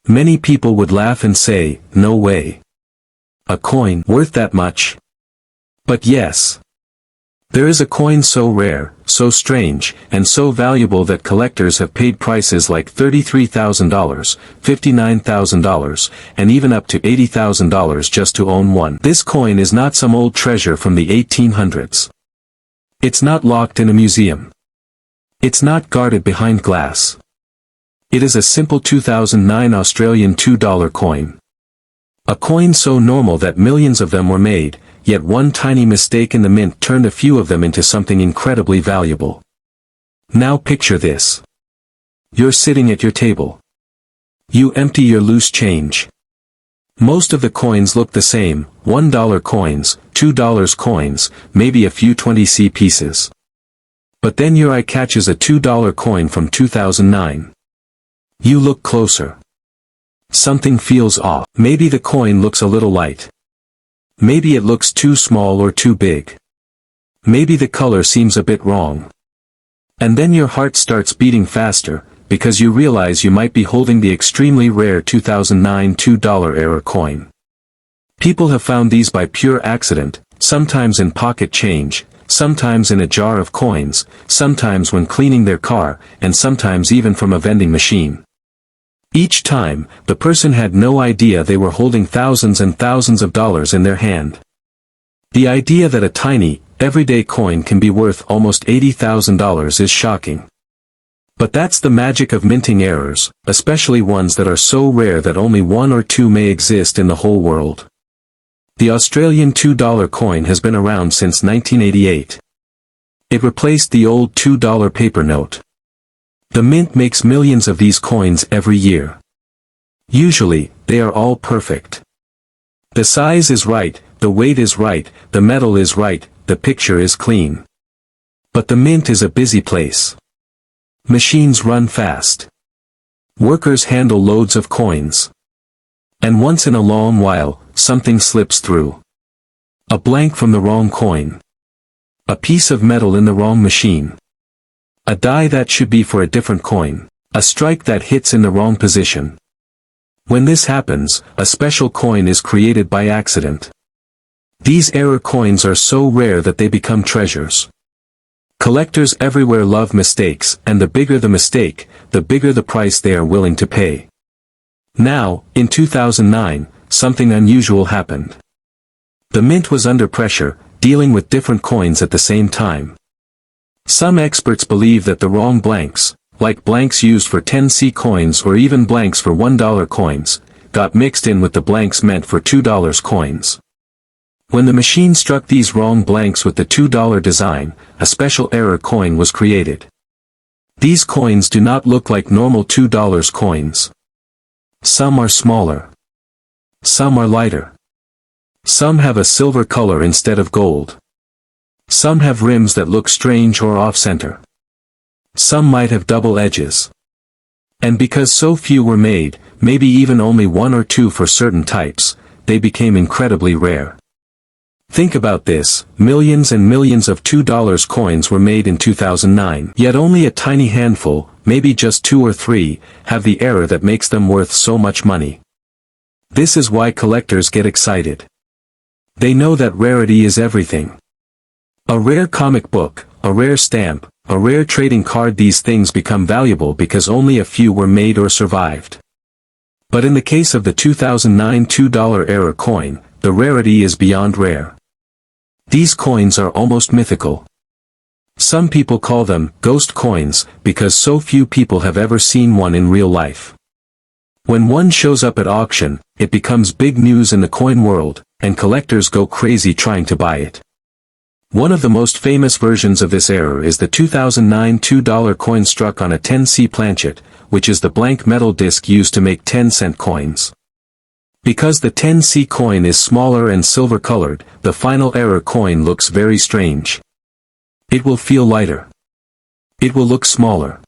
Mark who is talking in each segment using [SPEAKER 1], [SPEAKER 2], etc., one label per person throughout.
[SPEAKER 1] Many people would laugh and say, "No way. A coin worth that much?" But yes. There is a coin so rare, so strange, and so valuable that collectors have paid prices like $33,000, $59,000, and even up to $80,000 just to own one. This coin is not some old treasure from the 1800s. It's not locked in a museum. It's not guarded behind glass. It is a simple 2009 Australian $2 coin. A coin so normal that millions of them were made, yet one tiny mistake in the mint turned a few of them into something incredibly valuable. Now picture this. You're sitting at your table. You empty your loose change. Most of the coins look the same, $1 coins, $2 coins, maybe a few 20c pieces. But then your eye catches a $2 coin from 2009. You look closer. Something feels off. Maybe the coin looks a little light. Maybe it looks too small or too big. Maybe the color seems a bit wrong. And then your heart starts beating faster, because you realize you might be holding the extremely rare 2009 $2 era coin. People have found these by pure accident, sometimes in pocket change, sometimes in a jar of coins, sometimes when cleaning their car, and sometimes even from a vending machine. Each time, the person had no idea they were holding thousands and thousands of dollars in their hand. The idea that a tiny, everyday coin can be worth almost $80,000 is shocking. But that's the magic of minting errors, especially ones that are so rare that only one or two may exist in the whole world. The Australian $2 coin has been around since 1988. It replaced the old $2 paper note. The mint makes millions of these coins every year. Usually, they are all perfect. The size is right, the weight is right, the metal is right, the picture is clean. But the mint is a busy place. Machines run fast. Workers handle loads of coins. And once in a long while, something slips through. A blank from the wrong coin. A piece of metal in the wrong machine. A die that should be for a different coin. A strike that hits in the wrong position. When this happens, a special coin is created by accident. These error coins are so rare that they become treasures. Collectors everywhere love mistakes, and the bigger the mistake, the bigger the price they are willing to pay. Now, in 2009, something unusual happened. The mint was under pressure, dealing with different coins at the same time. Some experts believe that the wrong blanks, like blanks used for 10c coins or even blanks for $1 coins, got mixed in with the blanks meant for $2 coins. When the machine struck these wrong blanks with the $2 design, a special error coin was created. These coins do not look like normal $2 coins. Some are smaller. Some are lighter. Some have a silver color instead of gold. Some have rims that look strange or off-center. Some might have double edges. And because so few were made, maybe even only one or two for certain types, they became incredibly rare. Think about this, millions and millions of $2 coins were made in 2009, yet only a tiny handful, maybe just 2 or 3, have the error that makes them worth so much money. This is why collectors get excited. They know that rarity is everything. A rare comic book, a rare stamp, a rare trading card, these things become valuable because only a few were made or survived. But in the case of the 2009 $2 error coin, the rarity is beyond rare. These coins are almost mythical. Some people call them ghost coins because so few people have ever seen one in real life. When one shows up at auction, it becomes big news in the coin world, and collectors go crazy trying to buy it. One of the most famous versions of this error is the 2009 $2 coin struck on a 10c planchet, which is the blank metal disc used to make 10-cent coins. Because the 10c coin is smaller and silver-colored, the final error coin looks very strange. It will feel lighter. It will look smaller.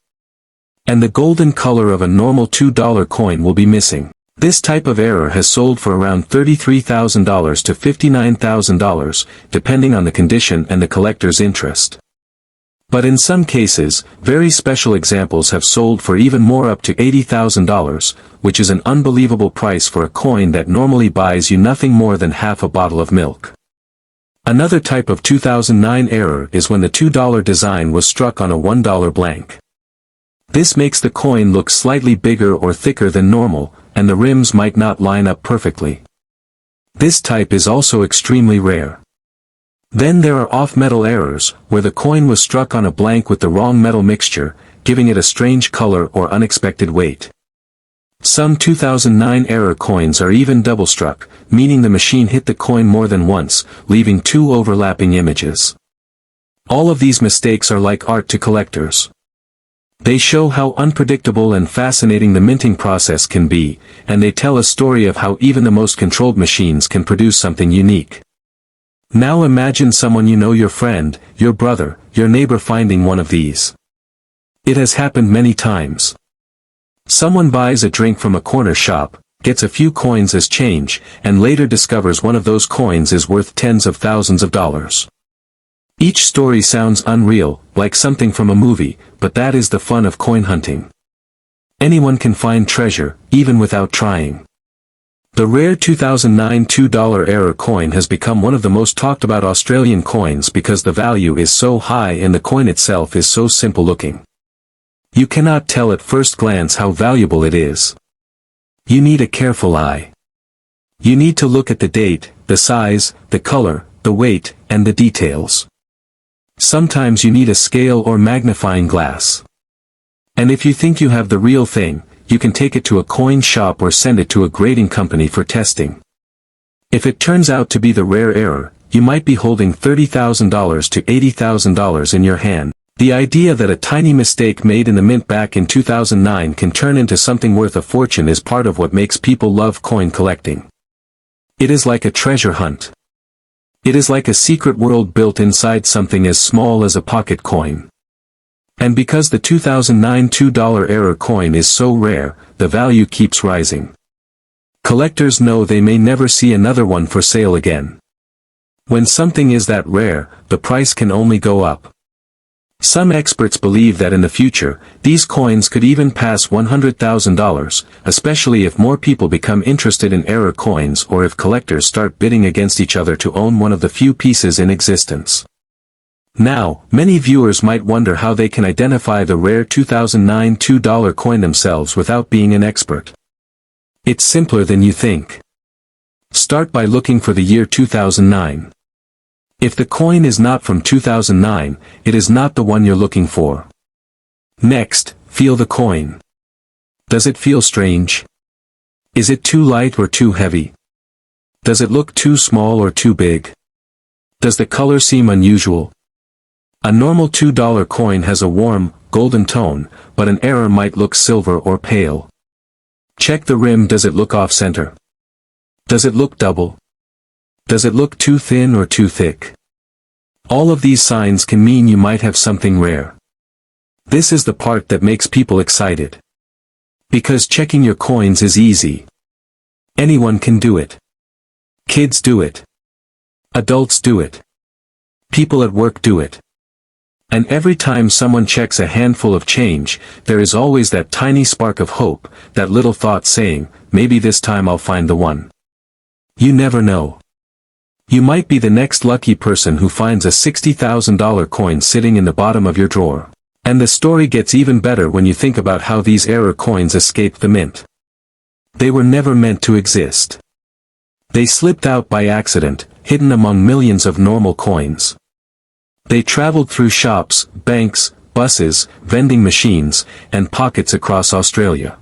[SPEAKER 1] And the golden color of a normal $2 coin will be missing. This type of error has sold for around $33,000 to $59,000, depending on the condition and the collector's interest. But in some cases, very special examples have sold for even more, up to $80,000, which is an unbelievable price for a coin that normally buys you nothing more than half a bottle of milk. Another type of 2009 error is when the $2 design was struck on a $1 blank. This makes the coin look slightly bigger or thicker than normal, and the rims might not line up perfectly. This type is also extremely rare. Then there are off-metal errors, where the coin was struck on a blank with the wrong metal mixture, giving it a strange color or unexpected weight. Some 2009 error coins are even double-struck, meaning the machine hit the coin more than once, leaving two overlapping images. All of these mistakes are like art to collectors. They show how unpredictable and fascinating the minting process can be, and they tell a story of how even the most controlled machines can produce something unique. Now imagine someone you know, your friend, your brother, your neighbor, finding one of these. It has happened many times. Someone buys a drink from a corner shop, gets a few coins as change, and later discovers one of those coins is worth tens of thousands of dollars. Each story sounds unreal, like something from a movie, but that is the fun of coin hunting. Anyone can find treasure, even without trying. The rare 2009 $2 error coin has become one of the most talked about Australian coins because the value is so high and the coin itself is so simple looking. You cannot tell at first glance how valuable it is. You need a careful eye. You need to look at the date, the size, the color, the weight, and the details. Sometimes you need a scale or magnifying glass. And if you think you have the real thing, you can take it to a coin shop or send it to a grading company for testing. If it turns out to be the rare error, you might be holding $30,000 to $80,000 in your hand. The idea that a tiny mistake made in the mint back in 2009 can turn into something worth a fortune is part of what makes people love coin collecting. It is like a treasure hunt. It is like a secret world built inside something as small as a pocket coin. And because the 2009 $2 error coin is so rare, the value keeps rising. Collectors know they may never see another one for sale again. When something is that rare, the price can only go up. Some experts believe that in the future, these coins could even pass $100,000, especially if more people become interested in error coins or if collectors start bidding against each other to own one of the few pieces in existence. Now, many viewers might wonder how they can identify the rare 2009 $2 coin themselves without being an expert. It's simpler than you think. Start by looking for the year 2009. If the coin is not from 2009, it is not the one you're looking for. Next, feel the coin. Does it feel strange? Is it too light or too heavy? Does it look too small or too big? Does the color seem unusual? A normal $2 coin has a warm, golden tone, but an error might look silver or pale. Check the rim. Does it look off-center? Does it look double? Does it look too thin or too thick? All of these signs can mean you might have something rare. This is the part that makes people excited. Because checking your coins is easy. Anyone can do it. Kids do it. Adults do it. People at work do it. And every time someone checks a handful of change, there is always that tiny spark of hope, that little thought saying, maybe this time I'll find the one. You never know. You might be the next lucky person who finds a $60,000 coin sitting in the bottom of your drawer. And the story gets even better when you think about how these error coins escaped the mint. They were never meant to exist. They slipped out by accident, hidden among millions of normal coins. They traveled through shops, banks, buses, vending machines, and pockets across Australia.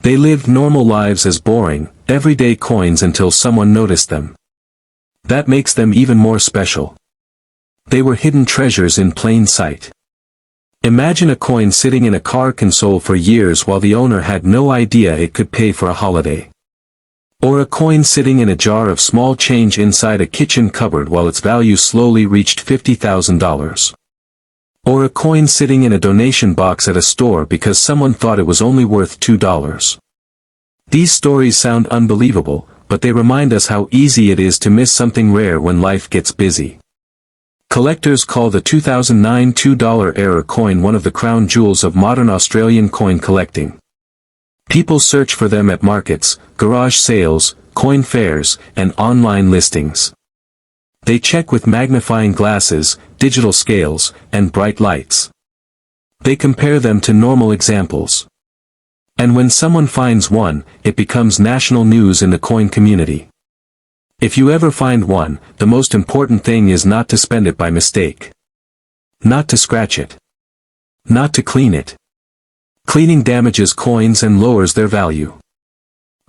[SPEAKER 1] They lived normal lives as boring, everyday coins until someone noticed them. That makes them even more special. They were hidden treasures in plain sight. Imagine a coin sitting in a car console for years while the owner had no idea it could pay for a holiday. Or a coin sitting in a jar of small change inside a kitchen cupboard while its value slowly reached $50,000. Or a coin sitting in a donation box at a store because someone thought it was only worth $2. These stories sound unbelievable, but they remind us how easy it is to miss something rare when life gets busy. Collectors call the 2009 $2 error coin one of the crown jewels of modern Australian coin collecting. People search for them at markets, garage sales, coin fairs, and online listings. They check with magnifying glasses, digital scales, and bright lights. They compare them to normal examples. And when someone finds one, it becomes national news in the coin community. If you ever find one, the most important thing is not to spend it by mistake. Not to scratch it. Not to clean it. Cleaning damages coins and lowers their value.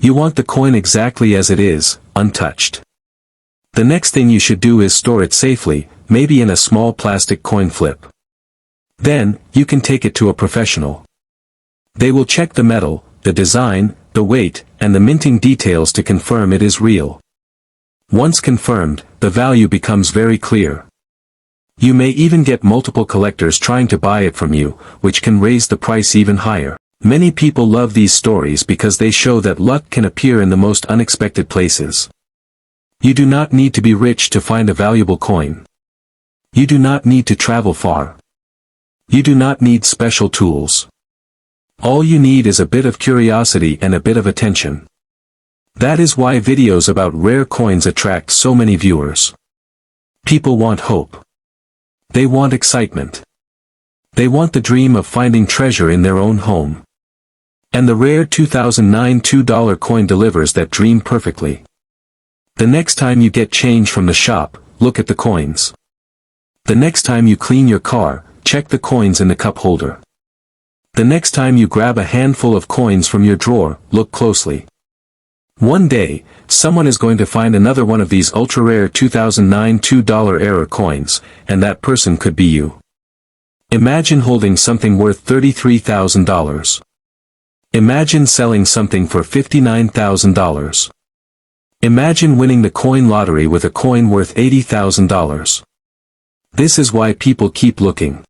[SPEAKER 1] You want the coin exactly as it is, untouched. The next thing you should do is store it safely, maybe in a small plastic coin flip. Then, you can take it to a professional. They will check the metal, the design, the weight, and the minting details to confirm it is real. Once confirmed, the value becomes very clear. You may even get multiple collectors trying to buy it from you, which can raise the price even higher. Many people love these stories because they show that luck can appear in the most unexpected places. You do not need to be rich to find a valuable coin. You do not need to travel far. You do not need special tools. All you need is a bit of curiosity and a bit of attention. That is why videos about rare coins attract so many viewers. People want hope. They want excitement. They want the dream of finding treasure in their own home. And the rare 2009 $2 coin delivers that dream perfectly. The next time you get change from the shop, look at the coins. The next time you clean your car, check the coins in the cup holder. The next time you grab a handful of coins from your drawer, look closely. One day, someone is going to find another one of these ultra-rare 2009 $2 error coins, and that person could be you. Imagine holding something worth $33,000. Imagine selling something for $59,000. Imagine winning the coin lottery with a coin worth $80,000. This is why people keep looking.